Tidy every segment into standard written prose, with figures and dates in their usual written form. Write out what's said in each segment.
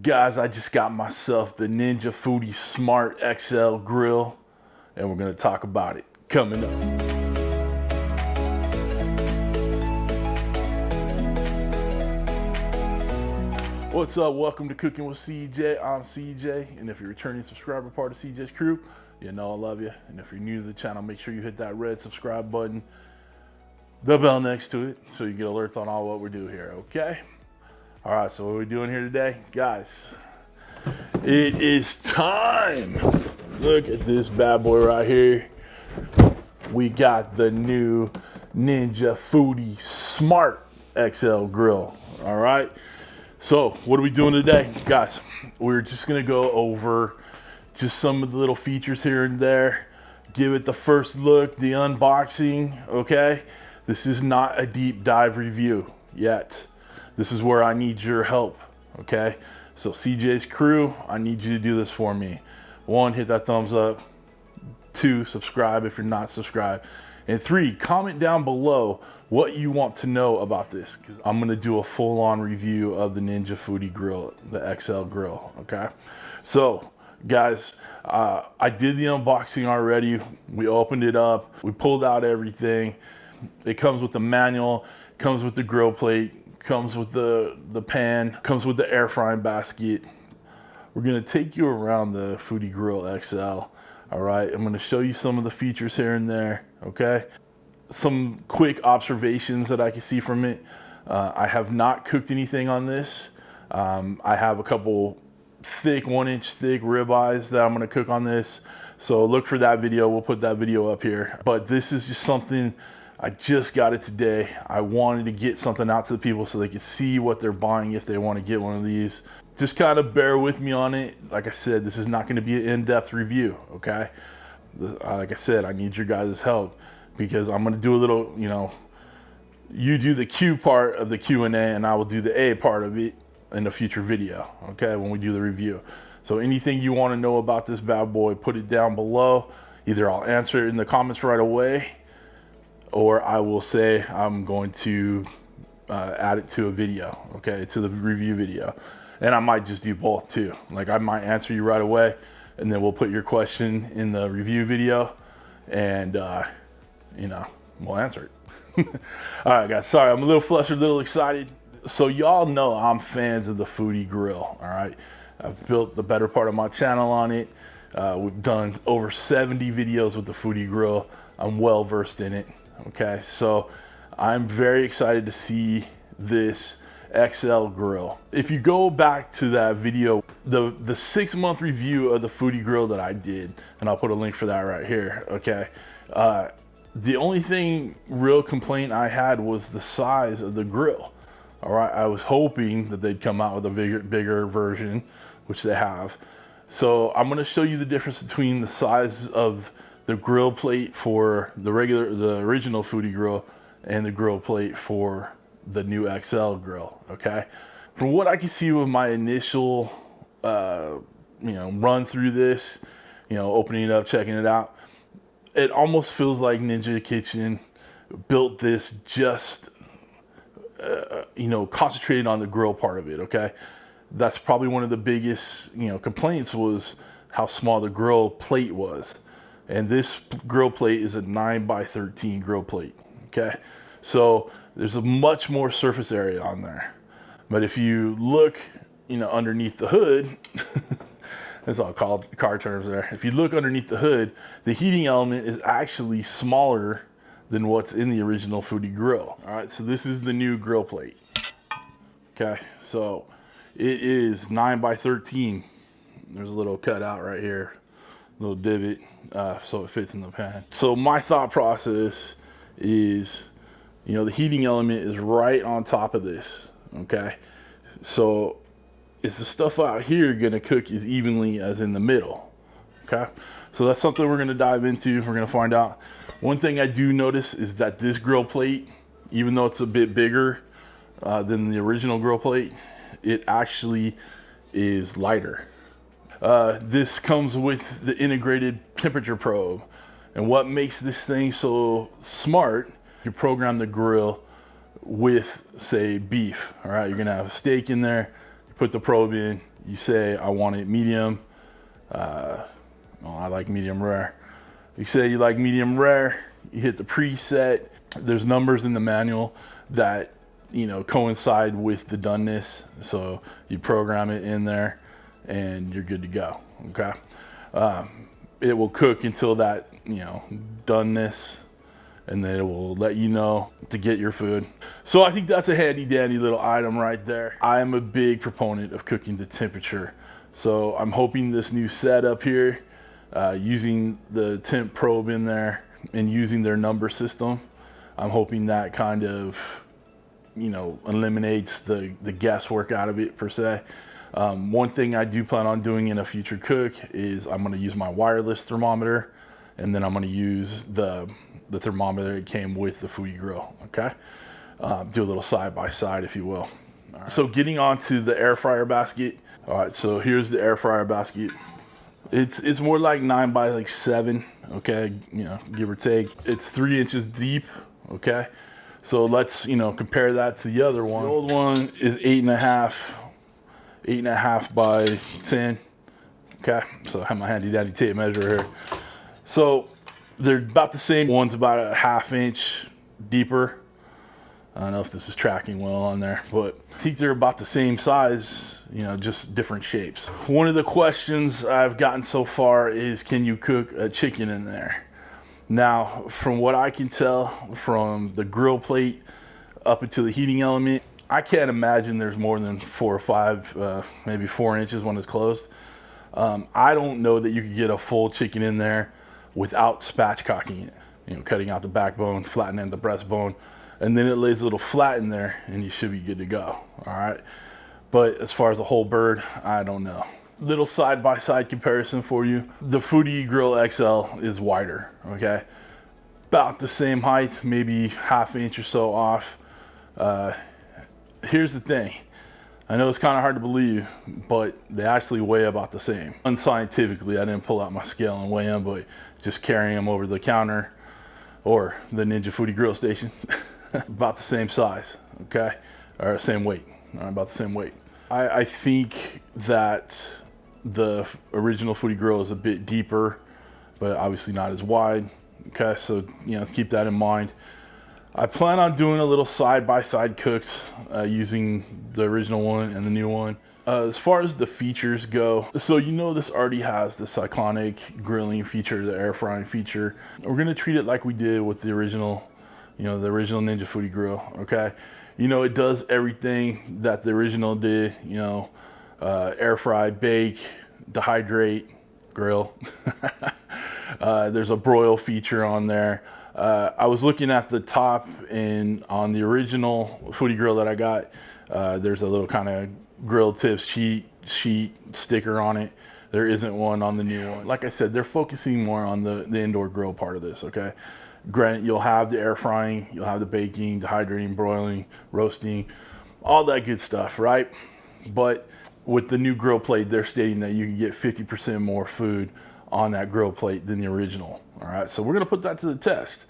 Guys, I just got myself the Ninja Foodi Smart XL Grill, and we're gonna talk about it coming up. What's up? Welcome to Cooking with CJ. I'm CJ, and if you're a returning subscriber, part of CJ's crew, you know I love you. And if you're new to the channel, make sure you hit that red subscribe button, the bell next to it, so you get alerts on all what we do here, okay? All right, so what are we doing here today? Guys, it is time. Look at this bad boy right here. We got the new Ninja Foodi Smart XL Grill, all right? So what are we doing today? Guys, we're just gonna go over just some of the little features here and there, give it the first look, the unboxing, okay? This is not a deep dive review yet. This is where I need your help, okay? So CJ's crew, I need you to do this for me. 1, hit that thumbs up. 2, subscribe if you're not subscribed. And 3, comment down below what you want to know about this, because I'm gonna do a full-on review of the Ninja Foodi Grill, the XL Grill, okay? So, guys, I did the unboxing already. We opened it up, we pulled out everything. It comes with the manual, comes with the grill plate, comes with the pan, comes with the air frying basket. We're gonna take you around the Foodi Grill XL, all right? I'm gonna show you some of the features here and there, okay? Some quick observations that I can see from it. I have not cooked anything on this. I have a couple thick 1-inch thick ribeyes that I'm gonna cook on this. So look for that video, we'll put that video up here. But this is just something, I just got it today. I wanted to get something out to the people so they can see what they're buying if they want to get one of these. Just kind of bear with me on it. Like I said, this is not going to be an in-depth review, okay? Like I said, I need your guys' help because I'm going to do a little, you do the Q part of the Q&A and I will do the A part of it in a future video, okay, when we do the review. So anything you want to know about this bad boy, put it down below. Either I'll answer it in the comments right away, or I will say I'm going to add it to a video, okay, to the review video. And I might just do both too. Like I might answer you right away, and then we'll put your question in the review video, and we'll answer it. All right, guys, sorry, I'm a little flustered, a little excited. So y'all know I'm fans of the Foodi Grill, all right? I've built the better part of my channel on it. We've done over 70 videos with the Foodi Grill. I'm well versed in it. Okay, so I'm very excited to see this XL Grill. If you go back to that video, the 6-month review of the Foodi Grill that I did, and I'll put a link for that right here, okay? The only real complaint I had was the size of the grill. All right, I was hoping that they'd come out with a bigger version, which they have. So I'm gonna show you the difference between the size of the grill plate for the original Foodi Grill and the grill plate for the new XL Grill, okay? From what I can see with my initial, run through this, opening it up, checking it out, it almost feels like Ninja Kitchen built this just, concentrated on the grill part of it, okay? That's probably one of the biggest, complaints was how small the grill plate was. And this grill plate is a 9x13 grill plate, okay? So there's a much more surface area on there. But if you look, underneath the hood, that's all called car terms there. If you look underneath the hood, the heating element is actually smaller than what's in the original Foodi Grill. All right, so this is the new grill plate. Okay, so it is 9x13. There's a little cutout right here, little divot, so it fits in the pan. So my thought process is, the heating element is right on top of this, okay? So is the stuff out here gonna cook as evenly as in the middle, okay? So that's something we're gonna dive into, we're gonna find out. One thing I do notice is that this grill plate, even though it's a bit bigger than the original grill plate, it actually is lighter. This comes with the integrated temperature probe. And what makes this thing so smart, you program the grill with, say, beef. All right, you're gonna have steak in there, you put the probe in, You say, I want it medium. Well, I like medium rare. You say you like medium rare, you hit the preset. There's numbers in the manual that, you know, coincide with the doneness. So you program it in there and you're good to go, okay? It will cook until that, you know, doneness, and then it will let you know to get your food. So I think that's a handy dandy little item right there. I am a big proponent of cooking to temperature. So I'm hoping this new setup here, using the temp probe in there and using their number system, I'm hoping that kind of, you know, eliminates the guesswork out of it per se. One thing I do plan on doing in a future cook is I'm gonna use my wireless thermometer, and then I'm gonna use the thermometer that came with the Foodi Grill, okay? Do a little side by side, if you will. All right. So getting onto the Airfryer Basket. All right, so here's the Airfryer Basket. It's more like 9 by like 7, okay, you know, give or take. It's 3 inches deep, okay? So let's, you know, compare that to the other one. The old one is 8.5 by 10, okay? So I have my handy dandy tape measure here. So they're about the same. One's about a 1/2 inch deeper. I don't know if this is tracking well on there, but I think they're about the same size, you know, just different shapes. One of the questions I've gotten so far is, can you cook a chicken in there? Now, from what I can tell from the grill plate up into the heating element, I can't imagine there's more than 4 or 5, maybe 4 inches when it's closed. I don't know that you could get a full chicken in there without spatchcocking it, you know, cutting out the backbone, flattening the breastbone, and then it lays a little flat in there and you should be good to go, all right? But as far as the whole bird, I don't know. Little side-by-side comparison for you. The Foodi Grill XL is wider, okay? About the same height, maybe 1/2 inch or so off. Here's the thing. I know it's kind of hard to believe, but they actually weigh about the same. Unscientifically, I didn't pull out my scale and weigh them, but just carrying them over the counter or the Ninja Foodi Grill station, about the same size, okay? Or same weight, about the same weight. I think that the original Foodi Grill is a bit deeper, but obviously not as wide, okay? So, you know, keep that in mind. I plan on doing a little side-by-side cooks using the original one and the new one. As far as the features go, so you know this already has the cyclonic grilling feature, the air frying feature. We're gonna treat it like we did with the original, you know, the original Ninja Foodi Grill, okay? You know, it does everything that the original did, you know, air fry, bake, dehydrate, grill. There's a broil feature on there. I was looking at the top, and on the original Foodi Grill that I got, there's a little kind of grill tips sheet sticker on it. There isn't one on the new one. Like I said, they're focusing more on the indoor grill part of this, okay? Granted, you'll have the air frying, you'll have the baking, dehydrating, broiling, roasting, all that good stuff, right? But with the new grill plate, they're stating that you can get 50% more food on that grill plate than the original. All right, so we're gonna put that to the test.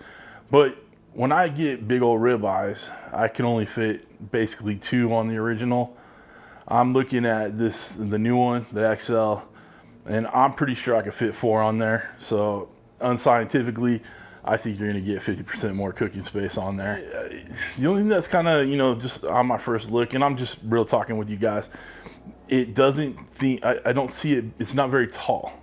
But when I get big old ribeyes, I can only fit basically 2 on the original. I'm looking at this, the new one, the XL, and I'm pretty sure I could fit 4 on there. So unscientifically, I think you're gonna get 50% more cooking space on there. The only thing that's kind of, you know, just on my first look, and I'm just real talking with you guys, it doesn't think, I don't see it, it's not very tall.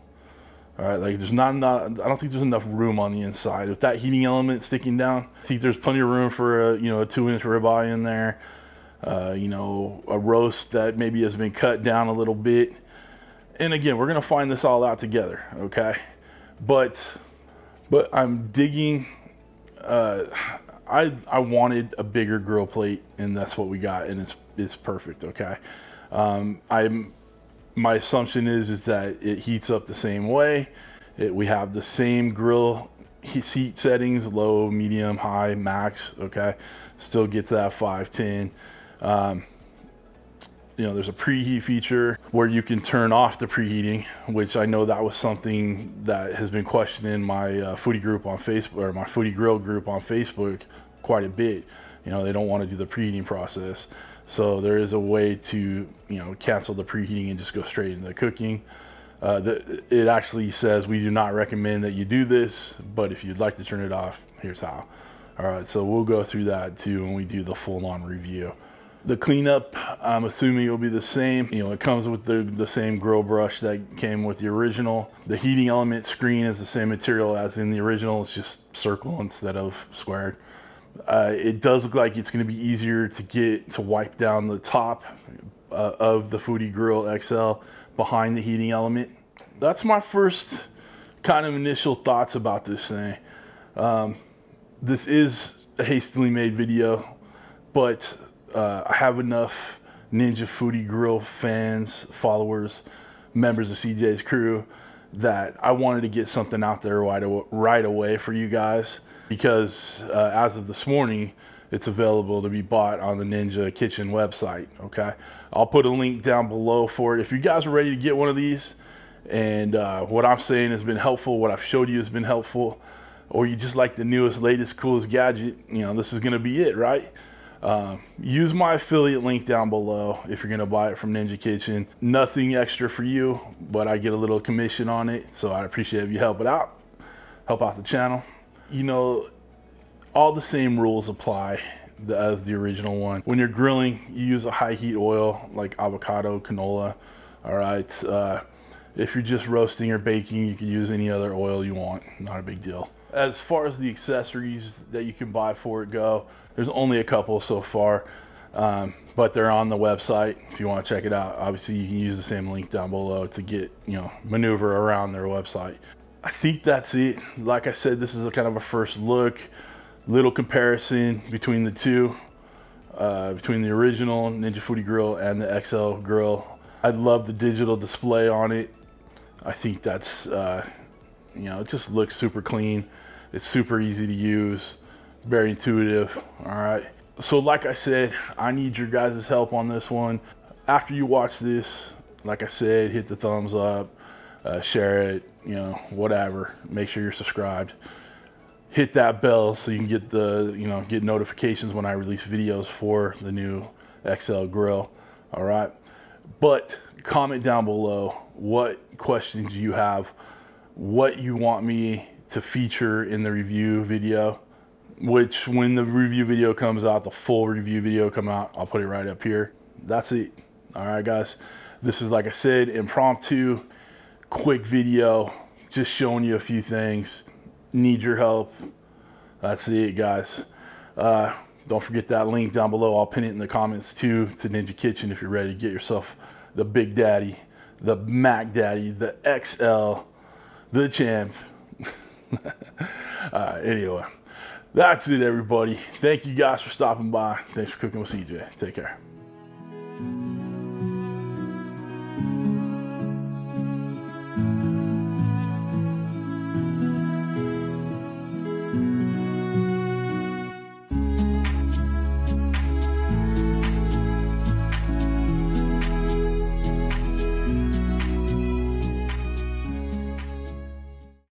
All right, like there's not I don't think there's enough room on the inside. With that heating element sticking down, I think there's plenty of room for a, you know, a 2-inch ribeye in there. You know, a roast that maybe has been cut down a little bit. And again, we're gonna find this all out together, okay? But I'm digging. I wanted a bigger grill plate, and that's what we got, and it's perfect, okay? My assumption is that it heats up the same way. We have the same grill heat settings, low, medium, high, max, okay? Still get to that 510. You know, there's a preheat feature where you can turn off the preheating, which I know that was something that has been questioned in my Foodi group on Facebook, or my Foodi Grill group on Facebook quite a bit. You know, they don't want to do the preheating process. So there is a way to, cancel the preheating and just go straight into the cooking. It actually says we do not recommend that you do this, but if you'd like to turn it off, here's how. All right, so we'll go through that too when we do the full-on review. The cleanup, I'm assuming it will be the same. It comes with the same grill brush that came with the original. The heating element screen is the same material as in the original. It's just circle instead of squared. It does look like it's going to be easier to wipe down the top of the Foodi Grill XL behind the heating element. That's my first kind of initial thoughts about this thing. This is a hastily made video, but I have enough Ninja Foodi Grill fans, followers, members of CJ's crew that I wanted to get something out there right away for you guys, because as of this morning, it's available to be bought on the Ninja Kitchen website, okay? I'll put a link down below for it. If you guys are ready to get one of these, and what I'm saying has been helpful, what I've showed you has been helpful, or you just like the newest, latest, coolest gadget, this is gonna be it, right? Use my affiliate link down below if you're gonna buy it from Ninja Kitchen. Nothing extra for you, but I get a little commission on it, so I appreciate if you help out the channel. All the same rules apply as the original one. When you're grilling, you use a high heat oil like avocado, canola. All right. If you're just roasting or baking, you can use any other oil you want. Not a big deal. As far as the accessories that you can buy for it go, there's only a couple so far, but they're on the website if you want to check it out. Obviously, you can use the same link down below to get, maneuver around their website. I think that's it. Like I said, this is a kind of a first look, little comparison between the two, between the original Ninja Foodi Grill and the XL Grill. I love the digital display on it. I think that's, it just looks super clean. It's super easy to use, very intuitive. All right. So like I said, I need your guys' help on this one. After you watch this, like I said, hit the thumbs up, share it, whatever. Make sure you're subscribed. Hit that bell so you can get get notifications when I release videos for the new XL Grill. All right. But comment down below what questions you have, what you want me to feature in the review video, which when the review video comes out, the full review video come out, I'll put it right up here. That's it. All right, guys. This is, like I said, impromptu, quick video, just showing you a few things. Need your help. That's it, guys. Don't forget that link down below. I'll pin it in the comments too, to Ninja Kitchen if you're ready to get yourself the Big Daddy, the Mac Daddy, the XL, the champ. Anyway, that's it, everybody. Thank you guys for stopping by. Thanks for cooking with CJ. Take care.